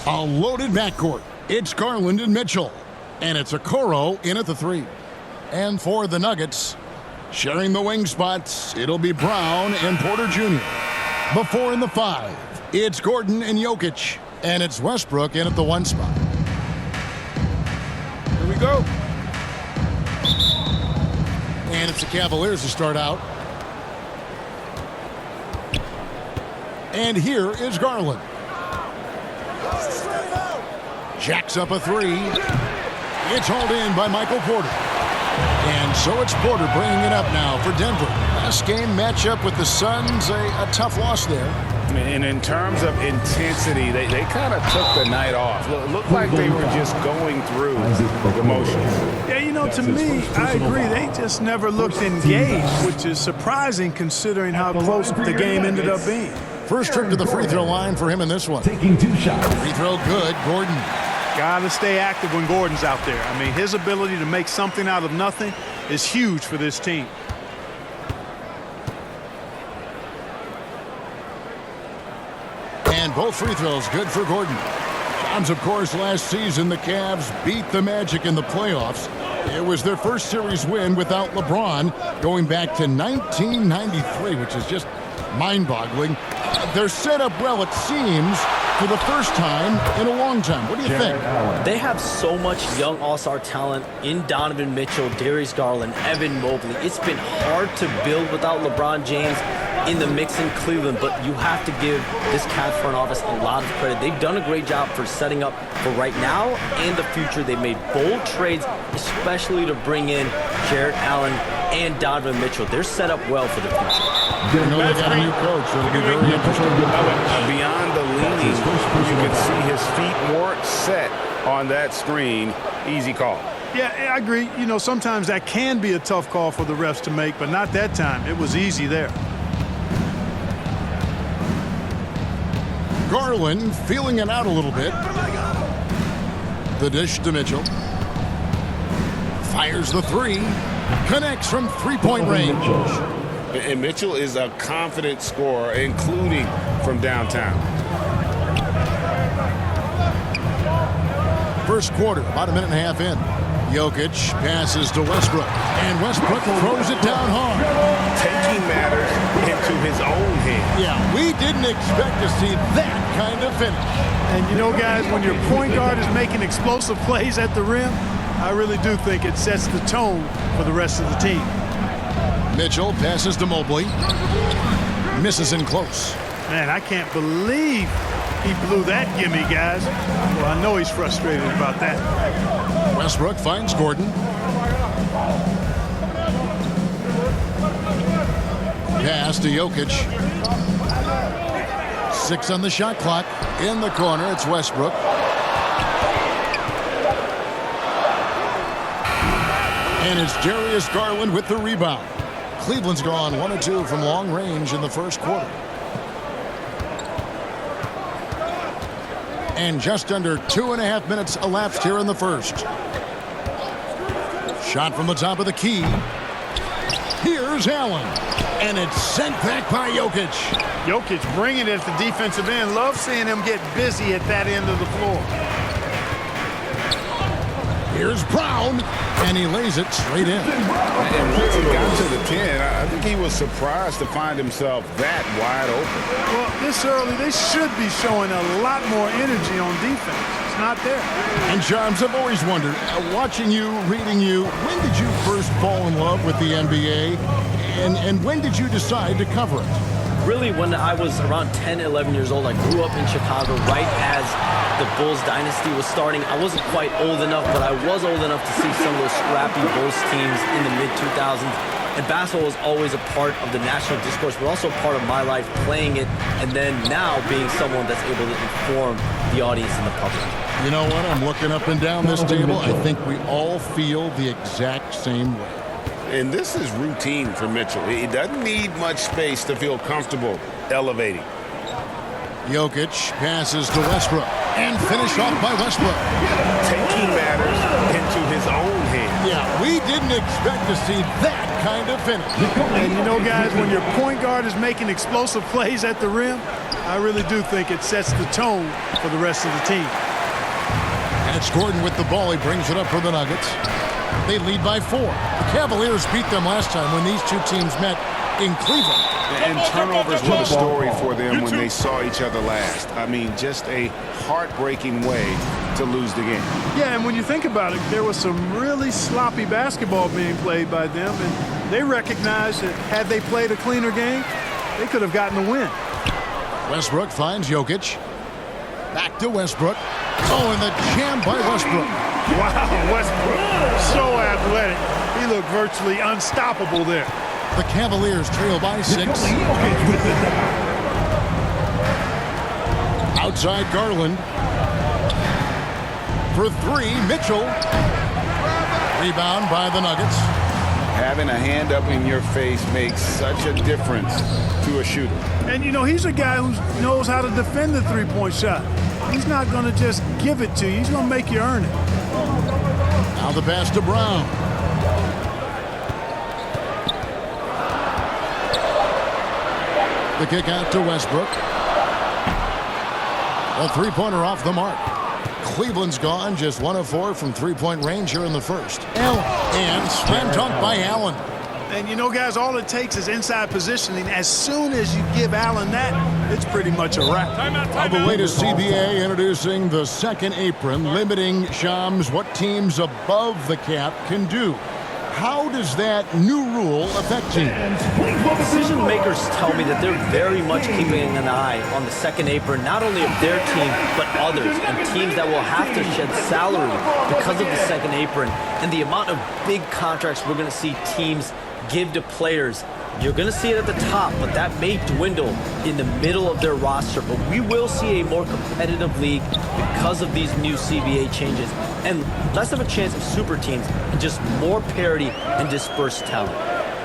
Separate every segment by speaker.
Speaker 1: A loaded backcourt. It's Garland and Mitchell. And it's Okoro in at the 3. And for the Nuggets, sharing the wing spots, it'll be Brown and Porter Jr. The 4 and the 5, it's Gordon and Jokic. And it's Westbrook in at the 1 spot.
Speaker 2: Here we go.
Speaker 1: And it's the Cavaliers to start out. And here is Garland. Jacks up a 3. It's hauled in by Michael Porter. And so it's Porter bringing it up now for Denver. Last game matchup with the Suns, a tough loss there.
Speaker 2: And in terms of intensity, they kind of took the night off. Looked like they were just going through the motions.
Speaker 3: Yeah, you know, to me, I agree. They just never looked engaged, which is surprising considering how close the game ended up being.
Speaker 1: First trip to the free throw line for him in this one.
Speaker 4: Taking 2 shots.
Speaker 1: Free throw good, Gordon.
Speaker 3: Got to stay active when Gordon's out there. I mean, his ability to make something out of nothing is huge for this team.
Speaker 1: And both free throws good for Gordon. Johns, of course, last season the Cavs beat the Magic in the playoffs. It was their first series win without LeBron going back to 1993, which is just mind-boggling. They're set up well, it seems, for the first time in a long time. What do you think?
Speaker 5: They have so much young all-star talent in Donovan Mitchell, Darius Garland, Evan Mobley. It's been hard to build without LeBron James in the mix in Cleveland, but you have to give this Cavs front office a lot of credit. They've done a great job for setting up for right now and the future. They made bold trades, especially to bring in Jarrett Allen and Donovan Mitchell. They're set up well for the future.
Speaker 1: You know they got a new coach, so it'll be very interesting.
Speaker 2: Beyond the leaning, you can see his feet more set on that screen. Easy call.
Speaker 3: Yeah, I agree. You know, sometimes that can be a tough call for the refs to make, but not that time. It was easy there.
Speaker 1: Garland feeling it out a little bit. The dish to Mitchell. Fires the 3. Connects from three-point range.
Speaker 2: And Mitchell is a confident scorer, including from downtown.
Speaker 1: First quarter, about a minute and a half in. Jokic passes to Westbrook. And Westbrook throws it down hard.
Speaker 2: Taking matters into his own hands.
Speaker 1: Yeah, we didn't expect to see that kind of finish.
Speaker 3: And you know, guys, when your point guard is making explosive plays at the rim, I really do think it sets the tone for the rest of the team.
Speaker 1: Mitchell passes to Mobley. Misses in close.
Speaker 3: Man, I can't believe he blew that gimme, guys. Well, I know he's frustrated about that.
Speaker 1: Westbrook finds Gordon. Pass to Jokic. 6 on the shot clock. In the corner, it's Westbrook. And it's Darius Garland with the rebound. Cleveland's gone 1 of 2 from long range in the first quarter. And just under 2.5 minutes elapsed here in the first. Shot from the top of the key. Here's Allen. And it's sent back by Jokic.
Speaker 3: Jokic bringing it at the defensive end. Love seeing him get busy at that end of the floor.
Speaker 1: Here's Brown. And he lays it straight in.
Speaker 2: And once he got to the 10, I think he was surprised to find himself that wide open.
Speaker 3: Well, this early, they should be showing a lot more energy on defense. It's not there.
Speaker 1: And, Johns, I've always wondered, watching you, reading you, when did you first fall in love with the NBA? And when did you decide to cover it?
Speaker 5: Really, when I was around 10, 11 years old, I grew up in Chicago right as the Bulls dynasty was starting. I wasn't quite old enough, but I was old enough to see some of those scrappy Bulls teams in the mid-2000s. And basketball was always a part of the national discourse, but also part of my life playing it, and then now being someone that's able to inform the audience and the public.
Speaker 1: You know what? I'm looking up and down this table. I think we all feel the exact same way.
Speaker 2: And this is routine for Mitchell. He doesn't need much space to feel comfortable elevating.
Speaker 1: Jokic passes to Westbrook. And finished off by Westbrook.
Speaker 2: Taking matters into his own hands.
Speaker 1: Yeah, we didn't expect to see that kind of finish.
Speaker 3: And you know, guys, when your point guard is making explosive plays at the rim, I really do think it sets the tone for the rest of the team.
Speaker 1: And it's Gordon with the ball. He brings it up for the Nuggets. They lead by 4. The Cavaliers beat them last time when these two teams met in Cleveland.
Speaker 2: And turnovers were the story for them when they saw each other last. I mean, just a heartbreaking way to lose the game.
Speaker 3: Yeah, and when you think about it, there was some really sloppy basketball being played by them, and they recognized that had they played a cleaner game, they could have gotten a win.
Speaker 1: Westbrook finds Jokic. Back to Westbrook. Oh, and the jam by Westbrook.
Speaker 3: Wow, Westbrook, so athletic. He looked virtually unstoppable there.
Speaker 1: The Cavaliers trail by 6. Outside Garland. For 3, Mitchell. Rebound by the Nuggets.
Speaker 2: Having a hand up in your face makes such a difference to a shooter.
Speaker 3: And, you know, he's a guy who knows how to defend the three-point shot. He's not going to just give it to you. He's going to make you earn it.
Speaker 1: Now the pass to Brown. The kick out to Westbrook. A three-pointer off the mark. Cleveland's gone just 1 of 4 from three-point range here in the first. And slam dunk by Allen.
Speaker 3: And, you know, guys, all it takes is inside positioning. As soon as you give Allen that, it's pretty much a wrap.
Speaker 1: Now the latest CBA introducing the second apron, limiting Shams what teams above the cap can do. How does that new rule affect teams?
Speaker 5: Decision makers tell me that they're very much keeping an eye on the second apron, not only of their team, but others, and teams that will have to shed salary because of the second apron and the amount of big contracts we're going to see teams give to players. You're going to see it at the top, but that may dwindle in the middle of their roster. But we will see a more competitive league because of these new CBA changes and less of a chance of super teams and just more parity and dispersed talent.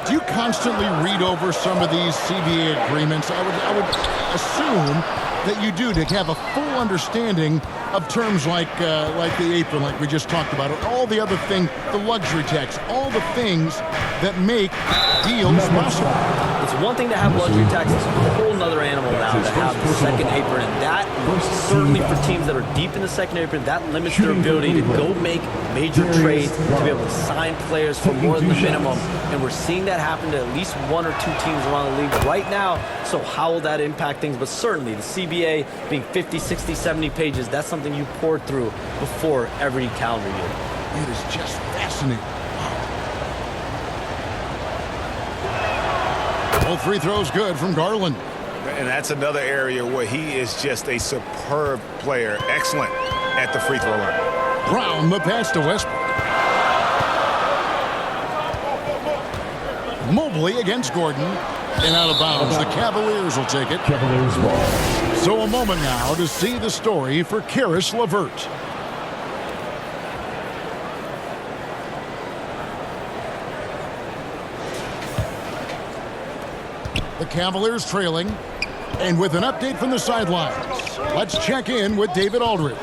Speaker 1: Do you constantly read over some of these CBA agreements? I would assume that you do, to have a full understanding of terms like the apron, like we just talked about, or all the other things, the luxury tax, all the things that make deals possible.
Speaker 5: It's one thing to have luxury tax, it's a whole nother animal now to have the second apron, and that certainly for teams that are deep in the second apron, that limits their ability to go make major trades, to be able to sign players for more than the minimum, and we're seeing that happen to at least 1 or 2 teams around the league right now. So how will that impact things? But certainly the CBA being 50, 60, 70 pages, that's something you pour through before every calendar year.
Speaker 1: It is just fascinating. Both free throws good from Garland.
Speaker 2: And that's another area where he is just a superb player. Excellent at the free throw line.
Speaker 1: Brown, the pass to Westbrook. Mobley against Gordon. And out of bounds. The Cavaliers will take it.
Speaker 4: Cavaliers ball.
Speaker 1: So a moment now to see the story for Karis LeVert. The Cavaliers trailing, and with an update from the sidelines, let's check in with David Aldridge.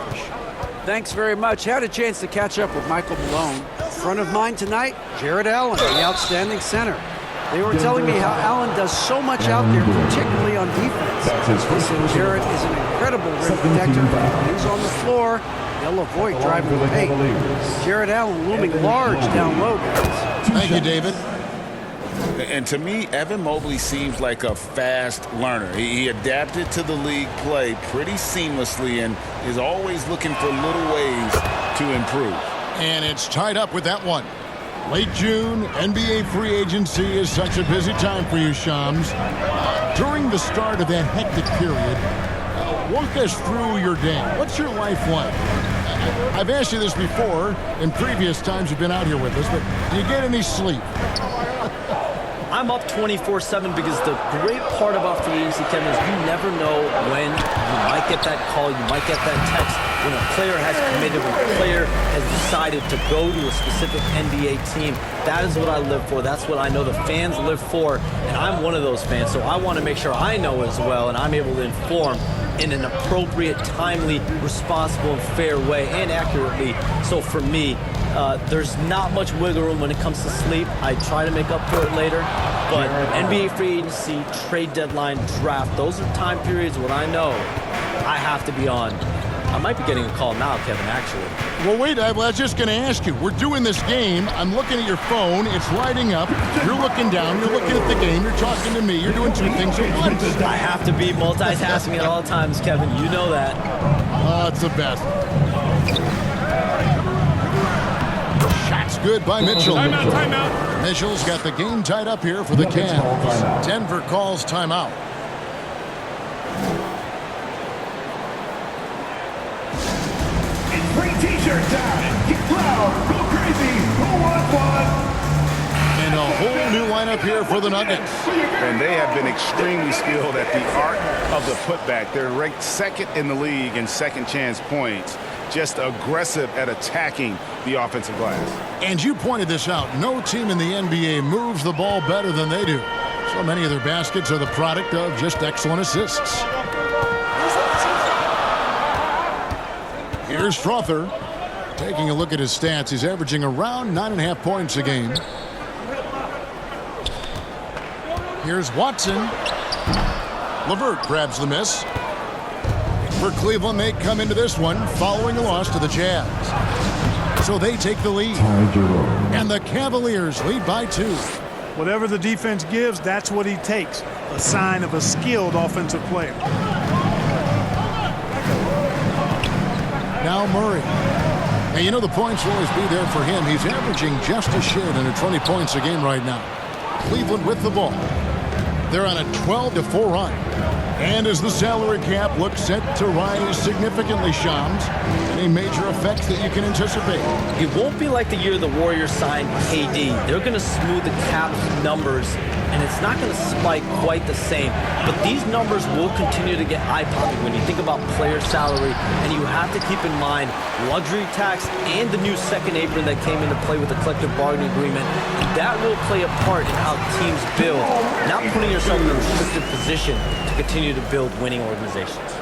Speaker 6: Thanks very much. Had a chance to catch up with Michael Malone. Front of mind tonight, Jared Allen, the outstanding center. They were telling me how Allen does so much out there, particularly on defense. They said Jared is an incredible rim protector. When he's on the floor, they'll avoid driving the paint. Jared Allen looming large down low, guys.
Speaker 1: Thank you, David.
Speaker 2: And to me, Evan Mobley seems like a fast learner. He adapted to the league play pretty seamlessly and is always looking for little ways to improve.
Speaker 1: And it's tied up with that one. Late June, NBA free agency is such a busy time for you, Shams. During the start of that hectic period, walk us through your day. What's your life like? I've asked you this before in previous times you've been out here with us, but do you get any sleep?
Speaker 5: I'm up 24-7 because the great part about free agency, Kevin, is you never know when you might get that call, you might get that text when a player has committed, when a player has decided to go to a specific NBA team. That is what I live for. That's what I know the fans live for, and I'm one of those fans, so I want to make sure I know as well, and I'm able to inform in an appropriate, timely, responsible, and fair way, and accurately. So for me, there's not much wiggle room when it comes to sleep. I try to make up for it later, but NBA free agency, trade deadline, draft, those are time periods when I know I have to be on. I might be getting a call now, Kevin, actually.
Speaker 1: Well, wait, I was just going to ask you. We're doing this game. I'm looking at your phone. It's lighting up. You're looking down. You're looking at the game. You're talking to me. You're doing two things at once.
Speaker 5: I have to be multitasking at all times, Kevin. You know that.
Speaker 1: Oh, it's the best. Shots good by Mitchell.
Speaker 3: Timeout.
Speaker 1: Mitchell's got the game tied up here for the Cavs. Denver calls timeout.
Speaker 4: T-shirt down, get loud, go crazy, who wants one?
Speaker 1: And a whole new lineup here for the Nuggets.
Speaker 2: And they have been extremely skilled at the art of the putback. They're ranked second in the league in second chance points. Just aggressive at attacking the offensive glass.
Speaker 1: And you pointed this out. No team in the NBA moves the ball better than they do. So many of their baskets are the product of just excellent assists. Here's Strother. Taking a look at his stats, he's averaging around 9.5 points a game. Here's Watson. LeVert grabs the miss. For Cleveland, they come into this one following a loss to the Jazz. So they take the lead. And the Cavaliers lead by 2.
Speaker 3: Whatever the defense gives, that's what he takes. A sign of a skilled offensive player.
Speaker 1: Now Murray. And you know the points will always be there for him. He's averaging just a shade under 20 points a game right now. Cleveland with the ball. They're on a 12-4 run. And as the salary cap looks set to rise significantly, Shams, any major effects that you can anticipate?
Speaker 5: It won't be like the year the Warriors signed KD. They're going to smooth the cap numbers, and it's not going to spike quite the same. But these numbers will continue to get eye-popping when you think about player salary, and you have to keep in mind luxury tax and the new second apron that came into play with the collective bargaining agreement. And that will play a part in how teams build, not putting yourself in a restricted position to continue to build winning organizations.